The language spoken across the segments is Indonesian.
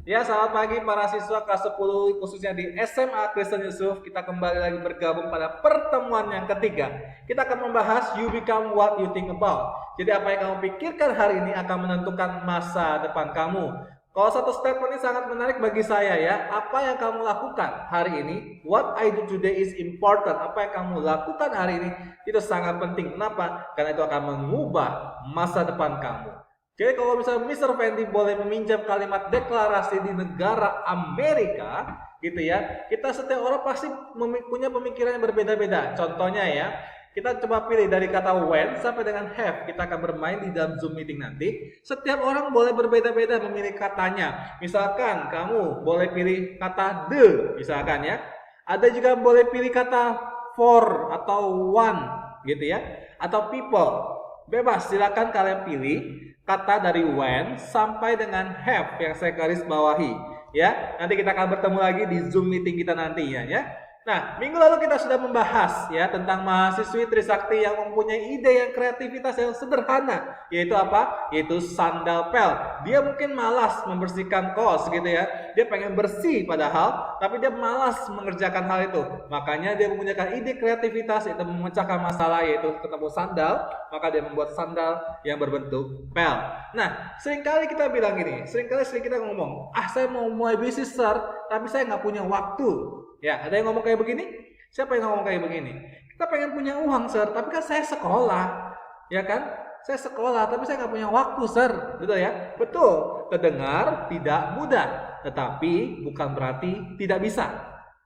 Ya, selamat pagi para siswa kelas 10 khususnya di SMA Kristen Yusuf. Kita kembali lagi bergabung pada pertemuan yang ketiga. Kita akan membahas you become what you think about. Jadi apa yang kamu pikirkan hari ini akan menentukan masa depan kamu. Kalau satu statement ini sangat menarik bagi saya ya. Apa yang kamu lakukan hari ini, what I do today is important. Apa yang kamu lakukan hari ini itu sangat penting. Kenapa? Karena itu akan mengubah masa depan kamu. Jadi kalau misalnya Mr. Fendi boleh meminjam kalimat deklarasi di negara Amerika, gitu ya, kita setiap orang pasti punya pemikiran yang berbeda-beda. Contohnya ya, kita coba pilih dari kata when sampai dengan have. Kita akan bermain di dalam Zoom meeting nanti. Setiap orang boleh berbeda-beda memilih katanya. Misalkan kamu boleh pilih kata the, misalkan ya. Ada juga boleh pilih kata for atau one, gitu ya, atau people. Bebas, silakan kalian pilih kata dari when sampai dengan have yang saya garis bawahi ya. Nanti kita akan bertemu lagi di Zoom meeting kita nanti ya. Nah, minggu lalu kita sudah membahas ya tentang mahasiswi Trisakti yang mempunyai ide yang kreativitas yang sederhana, yaitu apa? Yaitu sandal pel. Dia mungkin malas membersihkan kos gitu ya. Dia pengen bersih padahal, tapi dia malas mengerjakan hal itu. Makanya dia menggunakan ide kreativitas yaitu memecahkan masalah, yaitu ketemu sandal, maka dia membuat sandal yang berbentuk pel. Nah, seringkali kita bilang gini, sering kita ngomong, saya mau mulai bisnis sir, tapi saya nggak punya waktu. Ya, ada yang ngomong kayak begini? Siapa yang ngomong kayak begini? Kita pengen punya uang, sir, tapi kan saya sekolah. Ya kan? Saya sekolah, tapi saya nggak punya waktu, sir. Betul ya? Betul. Terdengar tidak mudah, tetapi bukan berarti tidak bisa.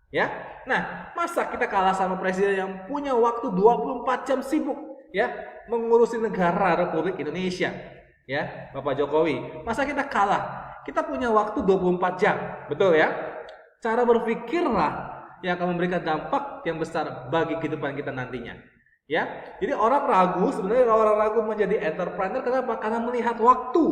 Ya. Nah, masa kita kalah sama presiden yang punya waktu 24 jam sibuk, ya, mengurusi negara Republik Indonesia. Ya, Bapak Jokowi. Masa kita kalah? Kita punya waktu 24 jam. Betul ya? Cara berpikirlah yang akan memberikan dampak yang besar bagi kehidupan kita nantinya. Ya, jadi orang ragu menjadi entrepreneur kenapa? Karena melihat waktu,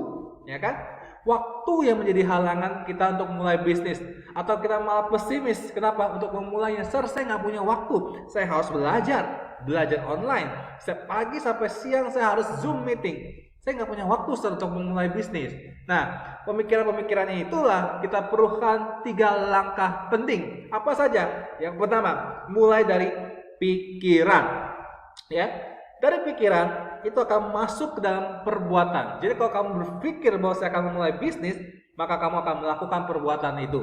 ya kan? Waktu yang menjadi halangan kita untuk mulai bisnis, atau kita malah pesimis. Kenapa? Untuk memulainya, sir, saya nggak punya waktu. Saya harus belajar online. Setiap pagi sampai siang saya harus Zoom meeting. Saya nggak punya waktu untuk memulai bisnis. Nah, pemikiran-pemikiran itulah kita perlukan 3 langkah penting. Apa saja? Yang pertama, mulai dari pikiran. Ya, dari pikiran itu akan masuk ke dalam perbuatan. Jadi kalau kamu berpikir bahwa saya akan memulai bisnis, maka kamu akan melakukan perbuatan itu.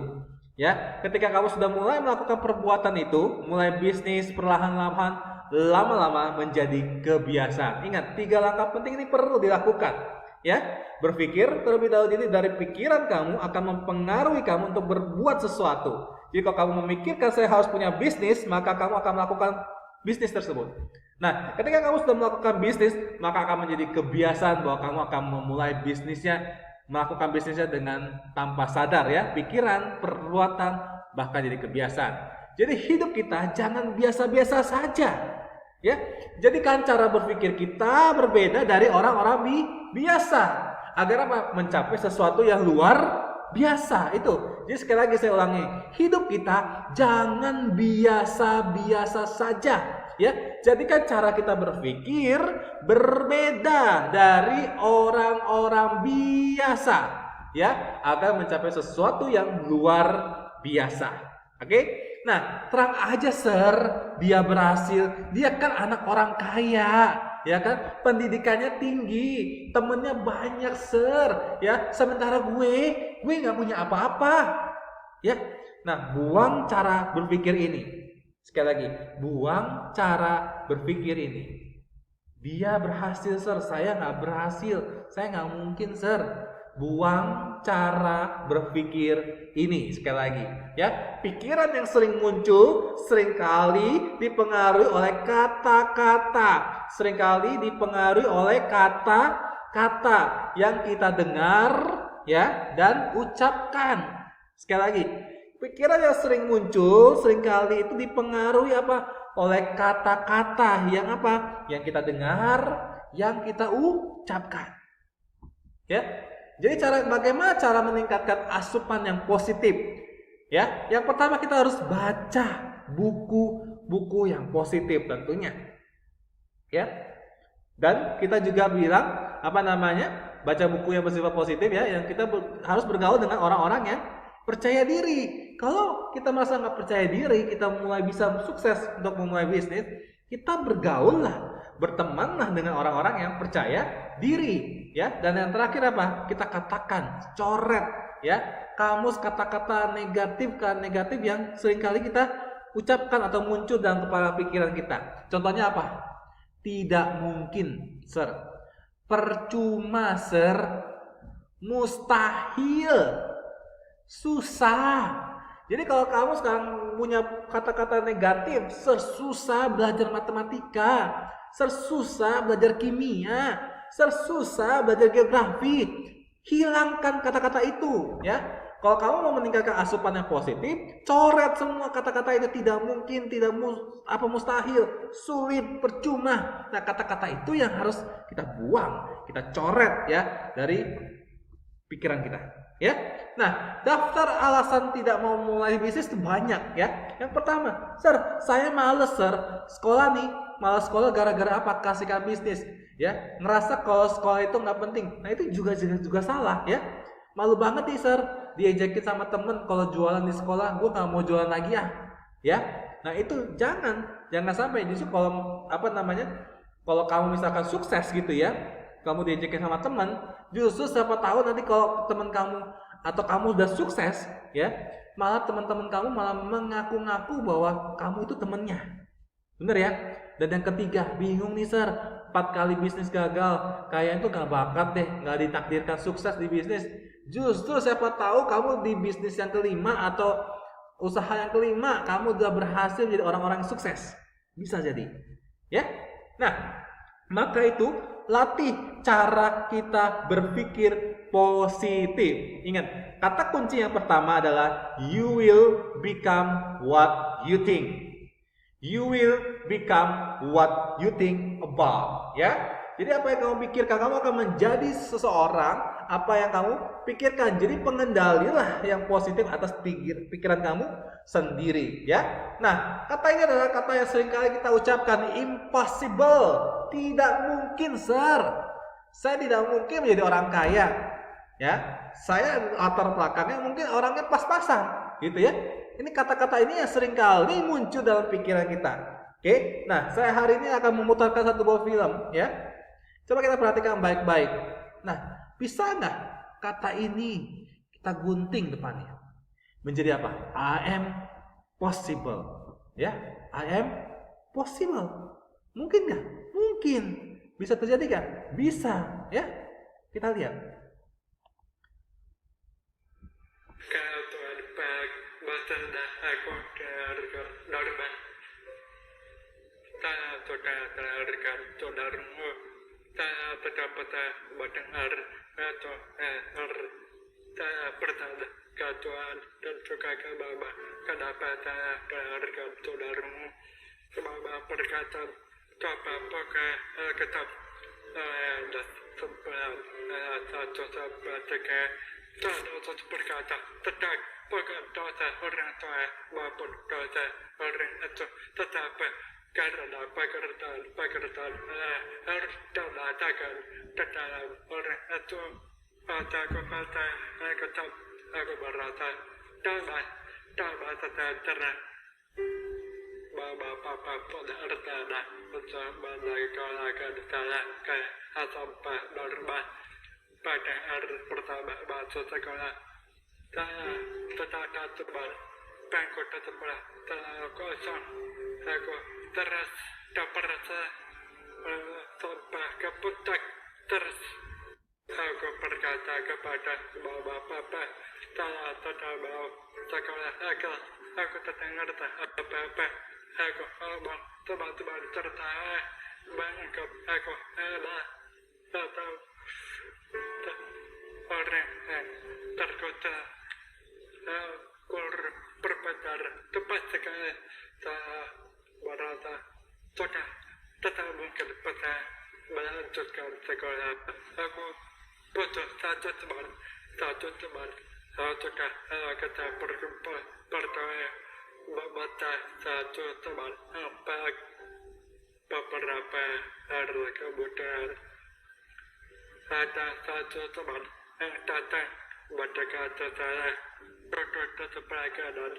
Ya, ketika kamu sudah mulai melakukan perbuatan itu, mulai bisnis perlahan-lahan, lama-lama menjadi kebiasaan. Ingat, 3 langkah penting ini perlu dilakukan. Ya, berpikir terlebih dahulu. Dari pikiran kamu akan mempengaruhi kamu untuk berbuat sesuatu. Jadi kalau kamu memikirkan saya harus punya bisnis, maka kamu akan melakukan bisnis tersebut. Nah, ketika kamu sudah melakukan bisnis, maka akan menjadi kebiasaan bahwa kamu akan memulai melakukan bisnisnya dengan tanpa sadar ya. Pikiran, perbuatan, bahkan jadi kebiasaan. Jadi hidup kita jangan biasa-biasa saja. Ya, jadikan cara berpikir kita berbeda dari orang-orang biasa agar apa? Mencapai sesuatu yang luar biasa itu. Jadi sekali lagi saya ulangi, hidup kita jangan biasa-biasa saja. Ya, jadikan cara kita berpikir berbeda dari orang-orang biasa. Ya, agar mencapai sesuatu yang luar biasa. Oke? Nah, terang aja sir, dia berhasil, dia kan anak orang kaya, ya kan, pendidikannya tinggi, temennya banyak sir, ya, sementara gue nggak punya apa-apa, ya. Nah, buang cara berpikir ini, sekali lagi, buang cara berpikir ini. Dia berhasil sir, saya nggak berhasil, saya nggak mungkin sir. Buang cara berpikir ini sekali lagi ya. Pikiran yang sering muncul seringkali dipengaruhi oleh kata-kata, seringkali dipengaruhi oleh kata-kata yang kita dengar ya dan ucapkan. Sekali lagi, pikiran yang sering muncul seringkali itu dipengaruhi apa? Oleh kata-kata yang apa? Yang kita dengar, yang kita ucapkan. Ya. Jadi bagaimana cara meningkatkan asupan yang positif? Ya, yang pertama kita harus baca buku-buku yang positif tentunya. Ya. Dan kita juga bilang baca buku yang bersifat positif ya, yang kita harus bergaul dengan orang-orang yang percaya diri. Kalau kita merasa nggak percaya diri, kita mulai bisa sukses untuk memulai bisnis, kita bergaul lah, bertemanlah dengan orang-orang yang percaya diri ya. Dan yang terakhir apa? Kita katakan, coret ya, kamus kata-kata negatif yang seringkali kita ucapkan atau muncul dalam kepala pikiran kita. Contohnya apa? Tidak mungkin, sir. Percuma, sir. Mustahil. Susah. Jadi kalau kamu sekarang punya kata-kata negatif, sir, susah belajar matematika, sir, susah belajar kimia, sir, susah belajar geografi. Hilangkan kata-kata itu, ya. Kalau kamu mau meningkatkan asupan yang positif, coret semua kata-kata itu. Tidak mungkin, mustahil, sulit, percuma. Nah, kata-kata itu yang harus kita buang, kita coret ya dari pikiran kita, ya. Nah, daftar alasan tidak mau mulai bisnis itu banyak ya. Yang pertama, sir, saya males, sir, sekolah nih, malas sekolah gara-gara apa? Kasihkan bisnis, ya. Ngerasa kalau sekolah itu nggak penting. Nah, itu juga salah ya. Malu banget nih, sir, diajakin sama temen kalau jualan di sekolah, gue nggak mau jualan lagi ya. Nah, itu jangan sampai. Justru kalau kalau kamu misalkan sukses gitu ya, kamu diajakin sama temen, justru siapa tahu nanti kalau temen kamu atau kamu udah sukses ya, malah teman-teman kamu malah mengaku-ngaku bahwa kamu itu temennya. Bener ya? Dan yang ketiga, bingung nih, sir, 4 kali bisnis gagal, kayaknya itu gak bakat deh, gak ditakdirkan sukses di bisnis. Justru siapa tahu kamu di bisnis yang kelima atau usaha yang kelima, kamu udah berhasil jadi orang-orang yang sukses. Bisa jadi, ya. Nah, maka itu latih cara kita berpikir positif. Ingat, kata kunci yang pertama adalah you will become what you think. You will become what you think about, ya. Jadi apa yang kamu pikirkan, kamu akan menjadi seseorang apa yang kamu pikirkan. Jadi pengendalilah yang positif atas pikiran kamu sendiri, ya. Nah, kata ini adalah kata yang seringkali kita ucapkan, impossible. Tidak mungkin, sir. Saya tidak mungkin menjadi orang kaya, ya. Saya latar belakangnya mungkin orangnya pas-pasan, gitu ya. Ini kata-kata ini yang seringkali muncul dalam pikiran kita. Oke. Nah, saya hari ini akan memutarkan satu buah film, ya. Coba kita perhatikan baik-baik. Nah, bisa nggak kata ini kita gunting depannya menjadi apa? I am possible, ya. I am possible. Mungkin nggak? Mungkin. Bisa terjadi nggak? Bisa, ya. Kita lihat. Kalau Tuhan pak baca dah aku darban, tak terdengar saudarmu, tak terdapat mendengar atau tak bertanya ke Tuhan dan juga ke Bapa, kenapa tak terdengar saudarmu? Bapa berkata, apakah Alkitab dan sebelah satu tiga satu berkata tentang bukan dosa orang tua maupun dosa orang itu, tetapi karena pekerjaan harus dilakukan ke dalam orang itu. Pada Alkitab aku merasa dalam sejahtera Bapak pada artana untuk menaikkan saya ke sampai normal. Pada hari pertama masuk sekolah, saya tetap teman, bangku sebelah telah kosong. Aku terus merasa sampai ke puncak. Terus aku berkata kepada Bapak, saya tidak mau sekolah lagi. Aku tidak ngerti apa-apa. Aku ngomong teman-teman tertawa, menganggap aku enak atau orang yang tergoda berpencar tepat sekali. Saya merasa sudah tidak mungkin bisa melanjutkan sekolah. Aku butuh satu teman. Saya sudah kita berkumpul berdoa membaca satu teman beberapa hari kemudian ada satu teman yang datang mendekati saya berkata pelajaran.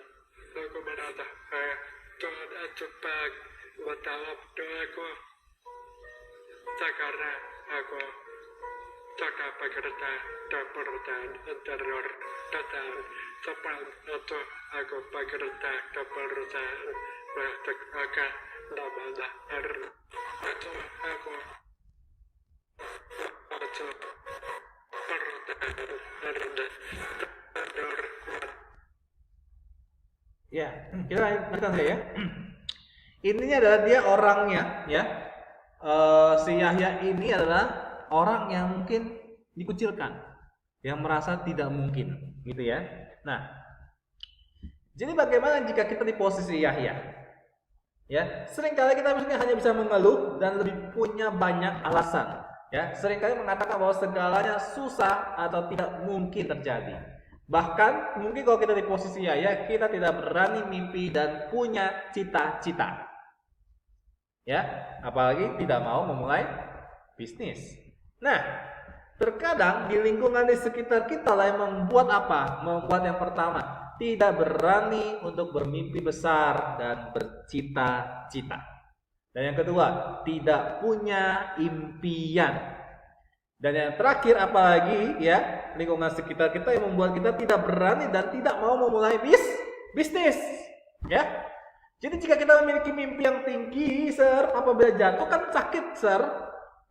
Aku merasa Tuhan cepat menjawab doaku. Sekarang aku sudah bekerja di perusahaan interior dan sebelum itu aku bekerja di perusahaan plastik akan namanya itu aku masuk perusahaan interior. Ya, kita lanjutkan saja ya. Intinya adalah dia orangnya, ya. Si Yahya ini adalah orang yang mungkin dikucilkan, yang merasa tidak mungkin, gitu ya. Nah, jadi bagaimana jika kita di posisi Yahya? Ya, seringkali kita misalnya hanya bisa mengeluh dan lebih punya banyak alasan. Ya, seringkali mengatakan bahwa segalanya susah atau tidak mungkin terjadi. Bahkan mungkin kalau kita di posisi Yahya, kita tidak berani mimpi dan punya cita-cita. Ya, apalagi tidak mau memulai bisnis. Nah, terkadang di lingkungan di sekitar kita lah yang membuat apa? Membuat yang pertama, tidak berani untuk bermimpi besar dan bercita-cita. Dan yang kedua, tidak punya impian. Dan yang terakhir apalagi ya, lingkungan sekitar kita yang membuat kita tidak berani dan tidak mau memulai bisnis. Ya. Jadi jika kita memiliki mimpi yang tinggi, sir, apabila jatuh kan sakit, sir.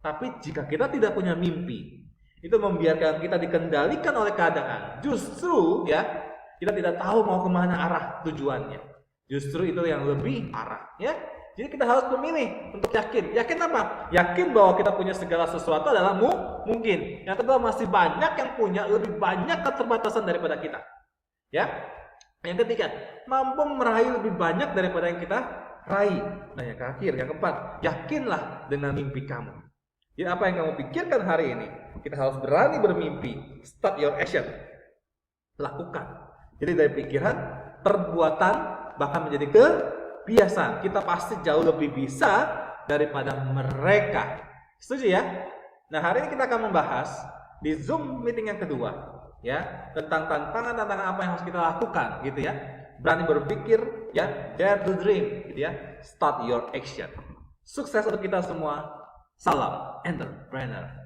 Tapi jika kita tidak punya mimpi, itu membiarkan kita dikendalikan oleh keadaan. Justru ya, kita tidak tahu mau kemana arah tujuannya. Justru itu yang lebih arah, ya. Jadi kita harus memilih untuk yakin. Yakin apa? Yakin bahwa kita punya segala sesuatu adalah mungkin. Yang kedua, masih banyak yang punya lebih banyak keterbatasan daripada kita. Ya. Yang ketiga, mampu meraih lebih banyak daripada yang kita raih. Nah, yang terakhir, yang keempat, yakinlah dengan mimpi kamu. Jadi apa yang kamu pikirkan hari ini, kita harus berani bermimpi. Start your action. Lakukan. Jadi dari pikiran, perbuatan, bahkan menjadi kebiasaan. Kita pasti jauh lebih bisa daripada mereka. Setuju ya? Nah, hari ini kita akan membahas di Zoom meeting yang kedua, ya, tentang tantangan-tantangan apa yang harus kita lakukan, gitu ya. Berani berpikir, ya, dare to dream, gitu ya. Start your action. Sukses untuk kita semua. Salam entrepreneur.